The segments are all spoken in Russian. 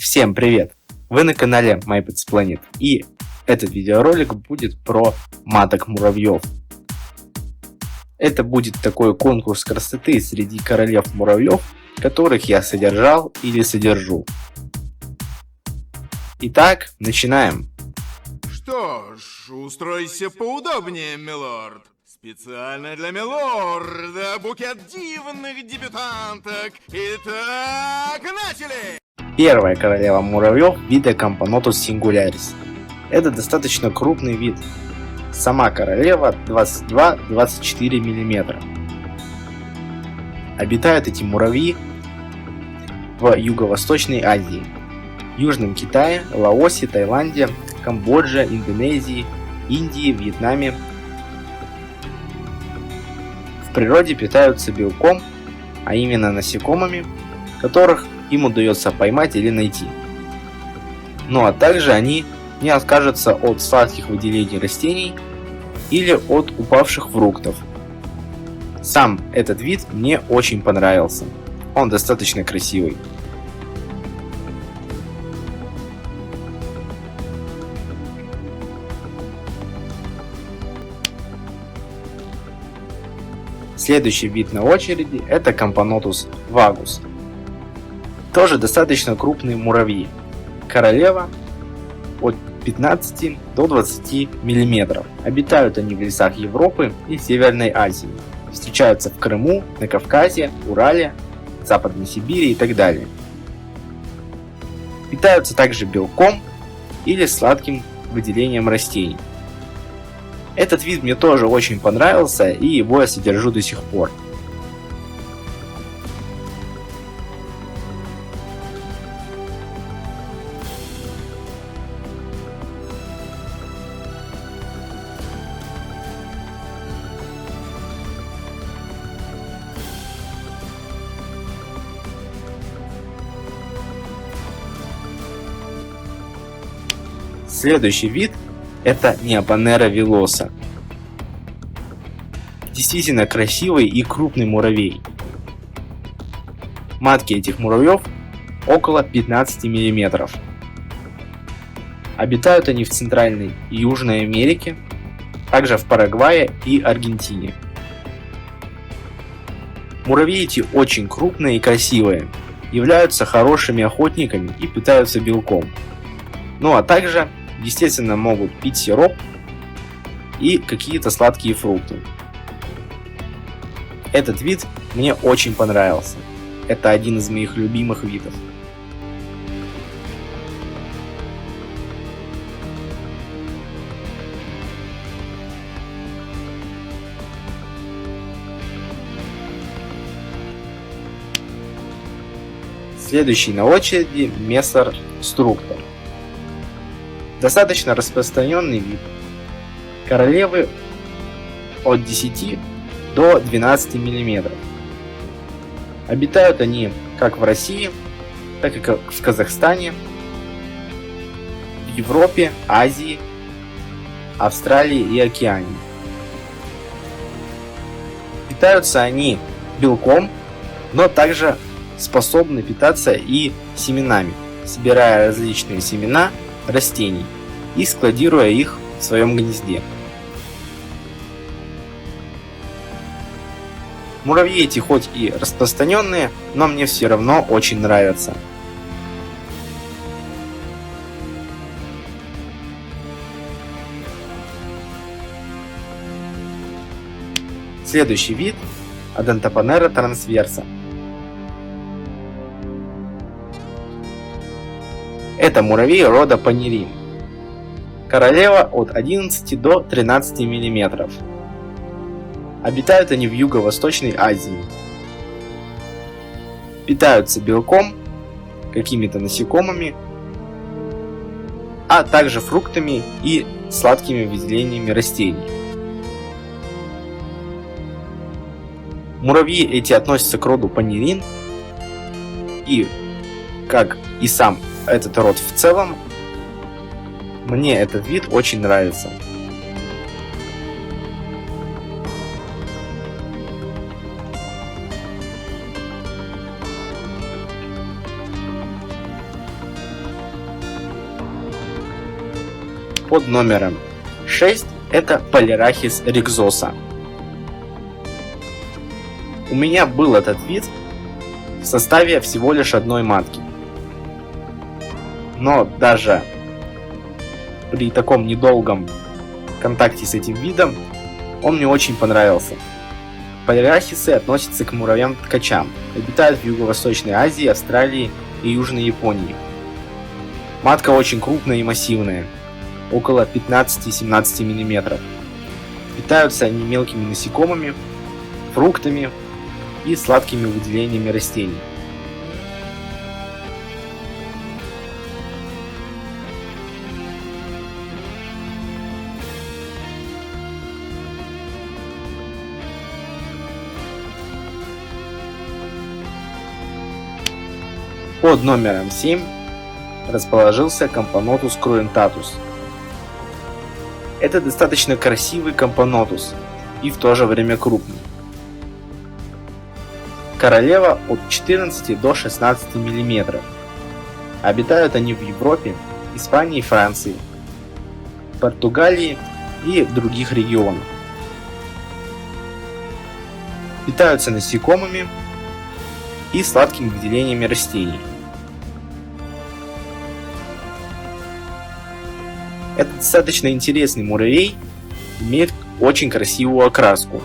Всем привет! Вы на канале MyPetsPlanet, и этот видеоролик будет про маток-муравьев. Это будет такой конкурс красоты среди королев-муравьев, которых я содержал или содержу. Итак, начинаем. Что ж, устройся поудобнее, милорд. Специально для милорда букет дивных дебютанток. Итак, начали! Первая королева муравьев вида Camponotus singularis. Это достаточно крупный вид. Сама королева 22-24 мм. Обитают эти муравьи в Юго-Восточной Азии, Южном Китае, Лаосе, Таиланде, Камбодже, Индонезии, Индии, Вьетнаме. В природе питаются белком, а именно насекомыми, которых им удается поймать или найти. Ну а также они не откажутся от сладких выделений растений или от упавших фруктов. Сам этот вид мне очень понравился. Он достаточно красивый. Следующий вид на очереди — это Camponotus vagus. Тоже достаточно крупные муравьи. Королева от 15 до 20 мм. Обитают они в лесах Европы и Северной Азии. Встречаются в Крыму, на Кавказе, Урале, Западной Сибири и так далее. Питаются также белком или сладким выделением растений. Этот вид мне тоже очень понравился, и его я содержу до сих пор. Следующий вид — это Neoponera villosa. Действительно красивый и крупный муравей. Матки этих муравьев около 15 мм. Обитают они в Центральной и Южной Америке, также в Парагвае и Аргентине. Муравьи эти очень крупные и красивые, являются хорошими охотниками и питаются белком. Ну а также, естественно, могут пить сироп и какие-то сладкие фрукты. Этот вид мне очень понравился. Это один из моих любимых видов. Следующий на очереди Messer structor. Достаточно распространенный вид. Королевы от 10 до 12 мм. Обитают они как в России, так и в Казахстане, в Европе, Азии, Австралии и Океании. Питаются они белком, но также способны питаться и семенами, собирая различные семена растений и складируя их в своем гнезде. Муравьи эти хоть и распространенные, но мне все равно очень нравятся. Следующий вид — Odontoponera transversa. Это муравей рода Панерин. Королева от 11 до 13 мм. Обитают они в Юго-Восточной Азии. Питаются белком, какими-то насекомыми, а также фруктами и сладкими выделениями растений. Муравьи эти относятся к роду Панерин, и, как и сам этот род в целом, мне этот вид очень нравится. под номером 6 это Полирахис рикзоса. У меня был этот вид в составе всего лишь одной матки. Но даже при таком недолгом контакте с этим видом он мне очень понравился. Полирахисы относятся к муравьям-ткачам, обитают в Юго-Восточной Азии, Австралии и Южной Японии. Матка очень крупная и массивная, около 15-17 мм. Питаются они мелкими насекомыми, фруктами и сладкими выделениями растений. Под номером 7 расположился Кампанотус круентатус. Это достаточно красивый кампанотус и в то же время крупный. Королева от 14 до 16 мм. Обитают они в Европе, Испании, Франции, Португалии и других регионах. Питаются насекомыми и сладкими выделениями растений. Это достаточно интересный муравей, имеет очень красивую окраску.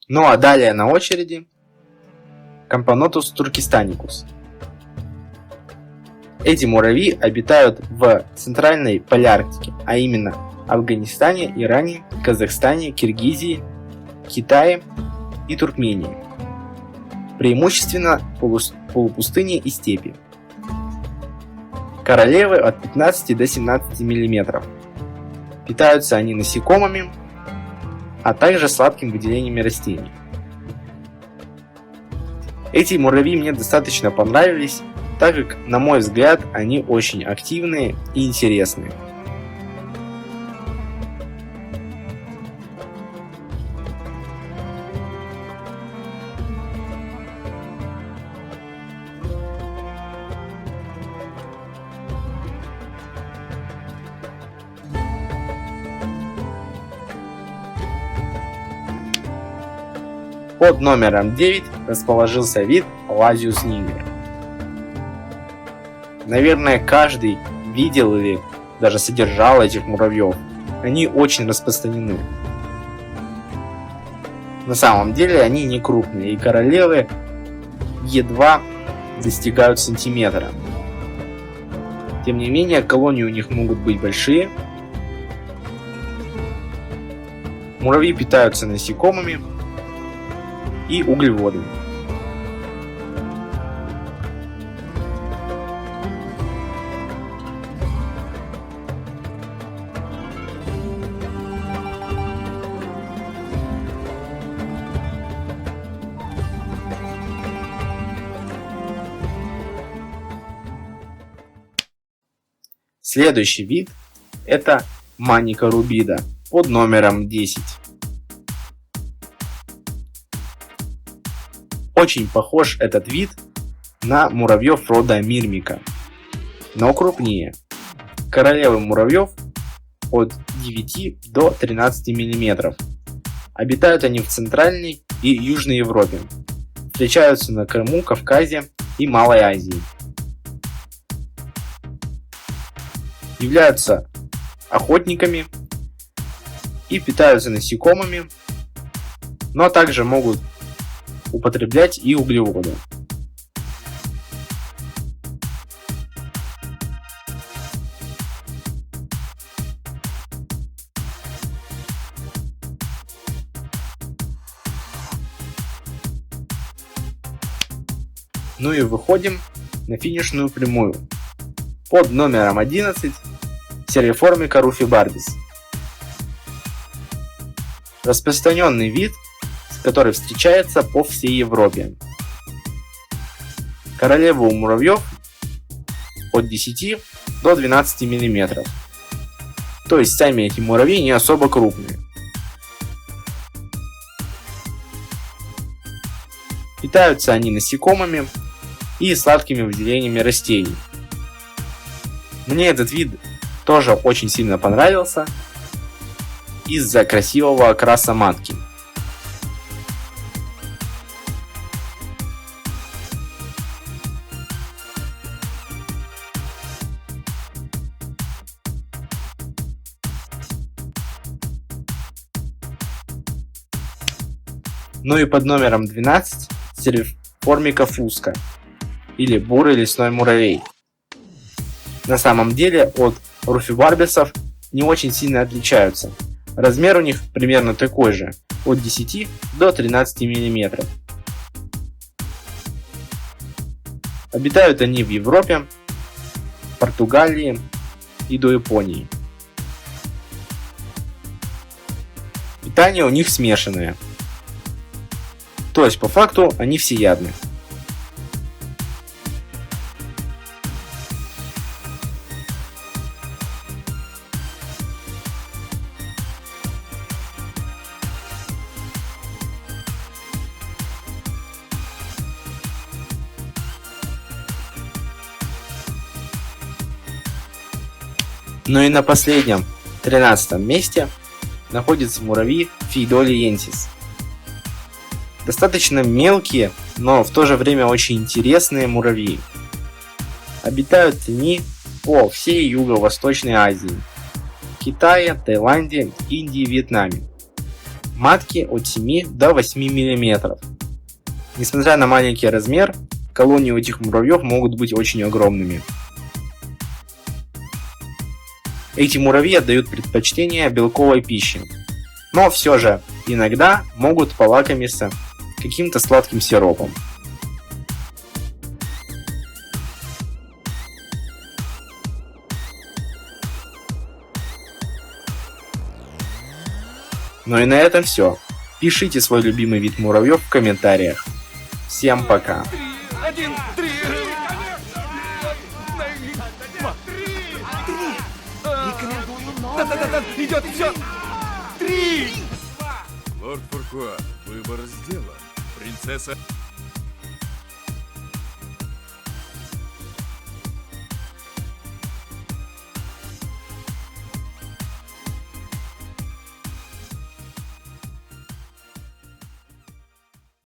Ну а далее на очереди Кампанотус туркестаникус. Эти муравьи обитают в Центральной Полярктике, а именно Афганистане, Иране, Казахстане, Киргизии, Китае и Туркмении. Преимущественно полупустыни и степи. Королевы от 15 до 17 мм. Питаются они насекомыми, а также сладкими выделениями растений. Эти муравьи мне достаточно понравились, так как, на мой взгляд, они очень активные и интересные. Под номером 9 расположился вид Лазиус нигер. Наверное, каждый видел или даже содержал этих муравьев. Они очень распространены. На самом деле они не крупные, и королевы едва достигают сантиметра. Тем не менее, колонии у них могут быть большие. Муравьи питаются насекомыми и углеводами. Следующий вид это Маника рубида под номером 10. Очень похож этот вид на муравьев рода Мирмика, но крупнее. Королевы муравьев от 9 до 13 мм. Обитают они в Центральной и Южной Европе. Встречаются на Крыму, Кавказе и Малой Азии. Являются охотниками и питаются насекомыми, но также могут употреблять и углеводы. Ну и выходим на финишную прямую. Под номером 11 Сериформика руфибарбис. Распространенный вид, который встречается по всей Европе. Королева у муравьев от 10 до 12 мм. То есть сами эти муравьи не особо крупные. Питаются они насекомыми и сладкими выделениями растений. Мне этот вид тоже очень сильно понравился из-за красивого окраса матки. Ну и под номером 12 Стироформика фуска или бурый лесной муравей. На самом деле от руфибарбисов не очень сильно отличаются. Размер у них примерно такой же, от 10 до 13 мм. Обитают они в Европе, Португалии и до Японии. Питание у них смешанное. То есть по факту они всеядны. Ну и на последнем, 13 месте, находится муравьи Pheidoliensis. Достаточно мелкие, но в то же время очень интересные муравьи. Обитают они по всей Юго-Восточной Азии, Китае, Таиланде, Индии, Вьетнаме. Матки от 7 до 8 мм. Несмотря на маленький размер, колонии у этих муравьев могут быть очень огромными. Эти муравьи отдают предпочтение белковой пище, но все же иногда могут полакомиться каким-то сладким сиропом. Ну и на этом все. Пишите свой любимый вид муравьев в комментариях. Всем пока! Да, идет, все! 3! Лорд Фуркуа, выбор сделан. Принцесса...